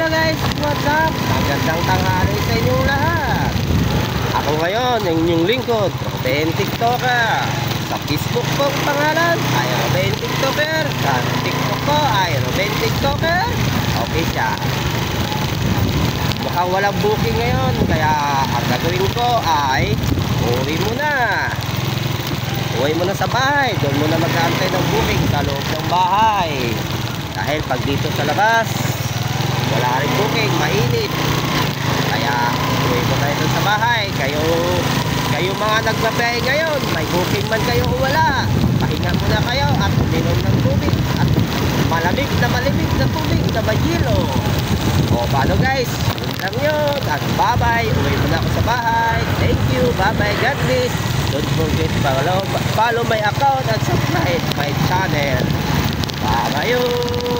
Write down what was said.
guys, what's up? Magandang tanghali sa inyong lahat. Ako ngayon, yung inyong lingkod, Robin TikToker. Sa Facebook ko ang pangalan ay Robin TikToker. Sa TikTok ko ay Robin TikToker. Okay siya. Mukhang walang booking ngayon, kaya ang gagawin ko ay uwi muna. Uwi muna sa bahay. Doon muna mag-aantay ng booking sa loob ng bahay. Dahil pag dito sa labas, wala rin booking, mainit. Kaya uwi mo tayo sa bahay. Kayo mga nagbabiyahe ngayon, may booking man kayo o wala, pahinga muna kayo at uminom ng tubig at malamig na tubig na bayilo. O paano guys, yun lang yun. At bye bye, uwi muna ako sa bahay. Thank you, bye bye, God bless. Don't forget follow my account at subscribe my channel. Bye bye.